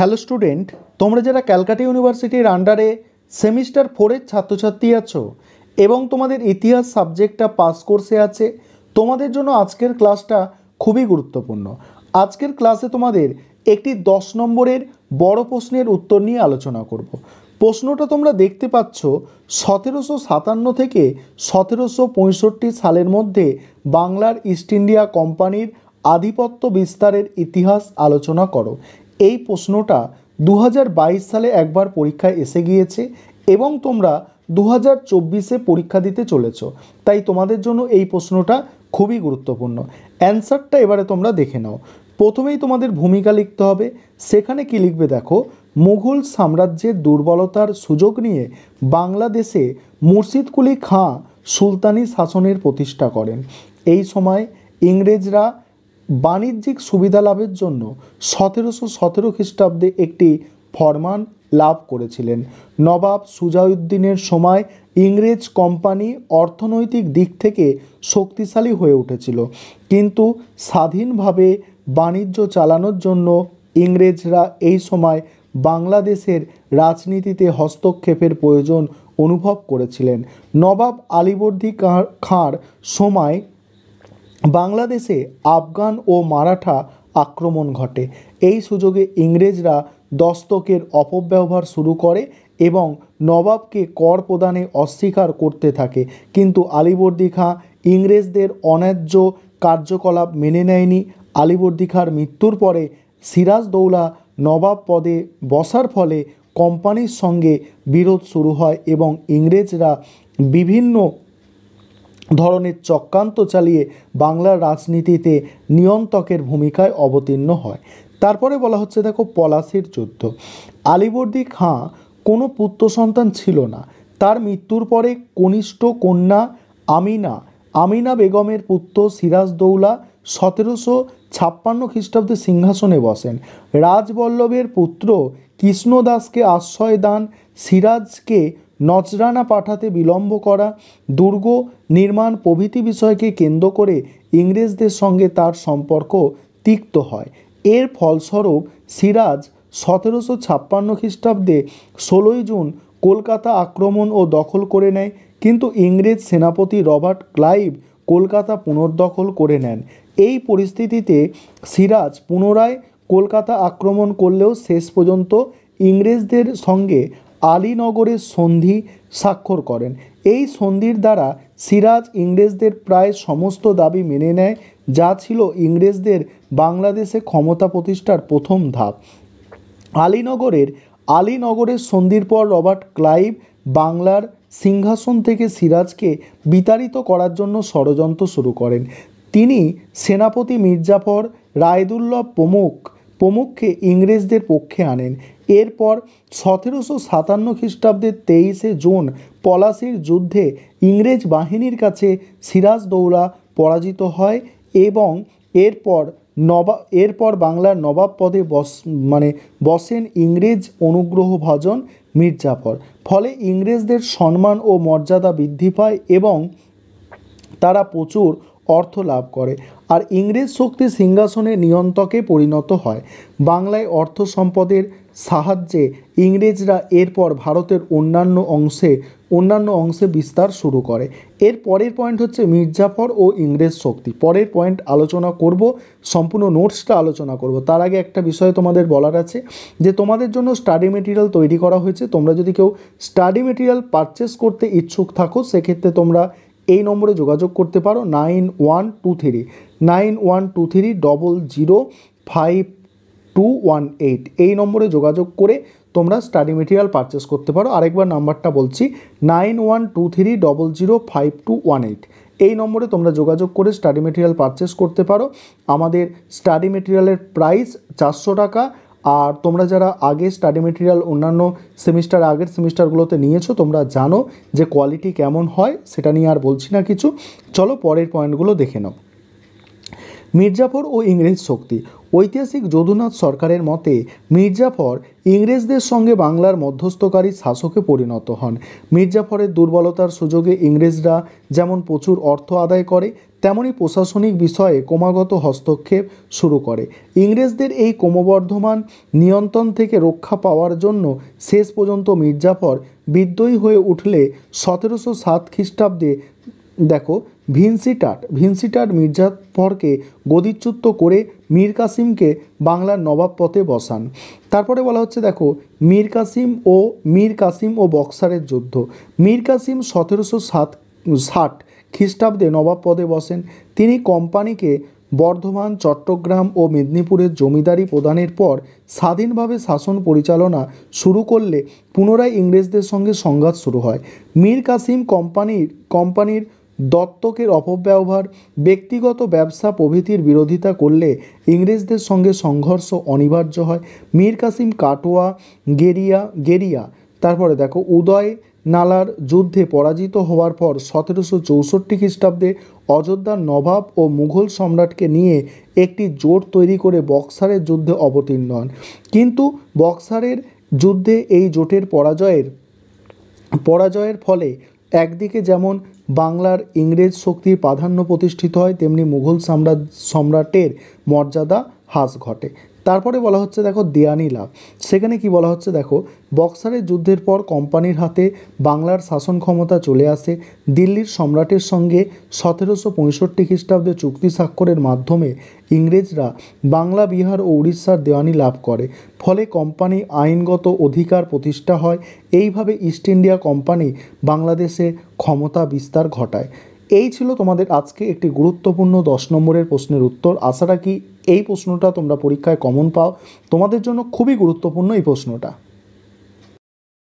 Hello student, তোমরা যারা ক্যালকাটা ইউনিভার্সিটির আন্ডারে সেমিস্টার 4-এর ছাত্রছাত্রী আছো এবং তোমাদের ইতিহাস সাবজেক্টটা পাস কোর্সে আছে, তোমাদের জন্য আজকের ক্লাসটা খুবই গুরুত্বপূর্ণ। আজকের ক্লাসে তোমাদের একটি 10 নম্বরের বড় প্রশ্নের উত্তর নিয়ে আলোচনা করব। প্রশ্নটা তোমরা দেখতে পাচ্ছ, 1757 থেকে 1765 সালের মধ্যে বাংলার ইস্ট ইন্ডিয়া কোম্পানির আধিপত্য বিস্তারের ইতিহাস আলোচনা করো। এই প্রশ্নটা 2022 সালে একবার পরীক্ষায় এসে গিয়েছে এবং তোমরা 2024-এ পরীক্ষা দিতে চলেছ, তাই তোমাদের জন্য এই প্রশ্নটা খুবই গুরুত্বপূর্ণ। অ্যান্সারটা এবারে তোমরা দেখে নাও। প্রথমেই তোমাদের ভূমিকা লিখতে হবে। সেখানে কি লিখবে দেখো, মুঘল সাম্রাজ্যের দুর্বলতার সুযোগ নিয়ে বাংলাদেশে মুর্শিদ কুলি খাঁ সুলতানি শাসনের প্রতিষ্ঠা করেন। এই সময় ইংরেজরা বাণিজ্যিক সুবিধা লাভের জন্য 1717 খ্রিস্টাব্দে একটি ফরমান লাভ করেছিলেন। নবাব সুজাউদ্দিনের সময় ইংরেজ কোম্পানি অর্থনৈতিক দিক থেকে শক্তিশালী হয়ে উঠেছিল, কিন্তু স্বাধীনভাবে বাণিজ্য চালানোর জন্য ইংরেজরা এই সময় বাংলাদেশের রাজনীতিতে হস্তক্ষেপের প্রয়োজন অনুভব করেছিলেন। নবাব আলীবর্দী খাঁর সময় বাংলাদেশে আফগান ও মারাঠা আক্রমণ ঘটে। এই সুযোগে ইংরেজরা দস্তকের অপব্যবহার শুরু করে এবং নবাবকে কর প্রদানে অস্বীকার করতে থাকে, কিন্তু আলীবর্দী খাঁ ইংরেজদের অন্যায্য কার্যকলাপ মেনে নেয়নি। আলীবর্দী খাঁর মৃত্যুর পরে সিরাজদৌলা নবাব পদে বসার ফলে কোম্পানির সঙ্গে বিরোধ শুরু হয় এবং ইংরেজরা বিভিন্ন ধরনের চক্রান্ত চালিয়ে বাংলার রাজনীতিতে নিয়ন্ত্রকের ভূমিকায় অবতীর্ণ হয়। তারপরে বলা হচ্ছে দেখো, পলাশির যুদ্ধ। আলীবর্দী খাঁ কোনো পুত্র সন্তান ছিল না। তার মৃত্যুর পরে কনিষ্ঠ কন্যা আমিনা বেগমের পুত্র সিরাজদৌলা 1756 খ্রিস্টাব্দে সিংহাসনে বসেন। রাজবল্লভের পুত্র কৃষ্ণদাসকে আশ্রয় দান, সিরাজকে নজরানা পাঠাতে বিলম্ব করা, দুর্গ নির্মাণ প্রভৃতি বিষয়কে কেন্দ্র করে ইংরেজদের সঙ্গে তার সম্পর্ক তিক্ত হয়। এর ফলস্বরূপ সিরাজ 1756 খ্রিস্টাব্দে 16 জুন কলকাতা আক্রমণ ও দখল করে নেয়, কিন্তু ইংরেজ সেনাপতি রবার্ট ক্লাইভ কলকাতা পুনর্দখল করে নেন। এই পরিস্থিতিতে সিরাজ পুনরায় কলকাতা আক্রমণ করলেও শেষ পর্যন্ত ইংরেজদের সঙ্গে আলীনগরের সন্ধি স্বাক্ষর করেন। এই সন্ধির দ্বারা সিরাজ ইংরেজদের প্রায় সমস্ত দাবি মেনে নেয়, যা ছিল ইংরেজদের বাংলাদেশে ক্ষমতা প্রতিষ্ঠার প্রথম ধাপ। আলীনগরের সন্ধির পর রবার্ট ক্লাইভ বাংলার সিংহাসন থেকে সিরাজকে বিতাড়িত করার জন্য ষড়যন্ত্র শুরু করেন। তিনি সেনাপতি মির্জাফর, রায়দুল্লভ প্রমুখকে ইংরেজদের পক্ষে আনেন। এরপর 1757 খ্রিস্টাব্দের 23 জুন পলাশির যুদ্ধে ইংরেজ বাহিনীর কাছে সিরাজদৌলা পরাজিত হয় এবং এরপর বাংলার নবাব পদে বসেন ইংরেজ অনুগ্রহভাজন মির্জাফর। ফলে ইংরেজদের সম্মান ও মর্যাদা বৃদ্ধি পায় এবং তারা প্রচুর অর্থ লাভ করে, আর ইংরেজ শক্তি সিংহাসনের নিয়ন্ত্রকে পরিণত হয়। বাংলায় অর্থ সম্পদের সাহায্যে ইংরেজরা এরপর ভারতের অন্যান্য অংশে বিস্তার শুরু করে। এর পরের পয়েন্ট হচ্ছে মির্জাফর ও ইংরেজ শক্তি। পরের পয়েন্ট আলোচনা করব, সম্পূর্ণ নোটসটা আলোচনা করব। তার আগে একটা বিষয় তোমাদের বলার আছে যে তোমাদের জন্য স্টাডি মেটেরিয়াল তৈরি করা হয়েছে। তোমরা যদি কেউ স্টাডি মেটেরিয়াল পারচেস করতে ইচ্ছুক থাকো, সেক্ষেত্রে তোমরা এই নম্বরে যোগাযোগ করতে পারো, 9123005218। এই নম্বরে যোগাযোগ করে তোমরা স্টাডি মেটেরিয়াল পারচেস করতে পারো। আরেকবার নাম্বারটা বলছি, 9123005218। এই নম্বরে তোমরা যোগাযোগ করে স্টাডি মেটেরিয়াল পারচেস করতে পারো। আমাদের স্টাডি মেটেরিয়ালের প্রাইস 400 টাকা। আর তোমরা যারা আগে স্টাডি মেটেরিয়াল অন্যান্য আগের সেমিস্টারগুলোতে নিয়েছো, তোমরা জানো যে কোয়ালিটি কেমন হয়, সেটা নিয়ে আর বলছি না কিছু। চলো পরের পয়েন্টগুলো দেখে নাও। মির্জাফর ও ইংরেজ শক্তি। ঐতিহাসিক যদুনাথ সরকারের মতে মির্জাফর ইংরেজদের সঙ্গে বাংলার মধ্যস্থকারী শাসকে পরিণত হন। মির্জাফরের দুর্বলতার সুযোগে ইংরেজরা যেমন প্রচুর অর্থ আদায় করে, তেমনি প্রশাসনিক বিষয়ে ক্রমাগত হস্তক্ষেপ শুরু করে। ইংরেজদের এই ক্রমবর্ধমান নিয়ন্ত্রণ থেকে রক্ষা পাওয়ার জন্য শেষ পর্যন্ত মির্জাফর বিদ্রোহী হয়ে উঠলে 1707 খ্রিস্টাব্দে দেখো ভিনসিটাট মির্জাফরকে গদিচ্যুত করে মীর কাসিমকে বাংলার নবাব পদে বসান। তারপরে বলা হচ্ছে দেখো মীর কাসিম ও বক্সারের যুদ্ধ। মীর কাসিম 1760 খ্রিস্টাব্দে নবাব পদে বসেন। তিনি কোম্পানিকে বর্ধমান, চট্টগ্রাম ও মেদিনীপুরের জমিদারি প্রদানের পর স্বাধীনভাবে শাসন পরিচালনা শুরু করলে পুনরায় ইংরেজদের সঙ্গে সংঘাত শুরু হয়। মীর কাসিম কোম্পানির দত্তকের অপব্যবহার, ব্যক্তিগত ব্যবসা প্রভৃতির বিরোধিতা করলে ইংরেজদের সঙ্গে সংঘর্ষ অনিবার্য হয়। মীর কাসিম কাটোয়া, গেরিয়া তারপরে দেখো উদয় নালার যুদ্ধে পরাজিত হওয়ার পর 1764 খ্রিস্টাব্দে অযোধ্যার নবাব ও মুঘল সম্রাটকে নিয়ে একটি জোট তৈরি করে বক্সারের যুদ্ধে অবতীর্ণ হন। কিন্তু বক্সারের যুদ্ধে এই জোটের পরাজয়ের ফলে একদিকে যেমন বাংলার ইংরেজ শক্তির প্রাধান্য প্রতিষ্ঠিত হয়, তেমনি মুঘল সম্রাটের মর্যাদা হ্রাস ঘটে। তারপরে বলা হচ্ছে দেখো দেওয়ানি লাভ। সেখানে কি বলা হচ্ছে দেখো, বক্সারের যুদ্ধের পর কোম্পানির হাতে বাংলার শাসন ক্ষমতা চলে আসে। দিল্লির সম্রাটের সঙ্গে 1765 খ্রিস্টাব্দে চুক্তি স্বাক্ষরের মাধ্যমে ইংরেজরা বাংলা, বিহার ও উড়িষ্যার দেওয়ানি লাভ করে। ফলে কোম্পানি আইনগত অধিকার প্রতিষ্ঠা হয়। এইভাবে ইস্ট ইন্ডিয়া কোম্পানি বাংলাদেশে ক্ষমতা বিস্তার ঘটায়। এই ছিল তোমাদের আজকে একটি গুরুত্বপূর্ণ 10 নম্বরের প্রশ্নের উত্তর। আশা রাখি এই প্রশ্নটা তোমরা পরীক্ষায় কমন পাও। তোমাদের জন্য খুবই গুরুত্বপূর্ণ এই প্রশ্নটা।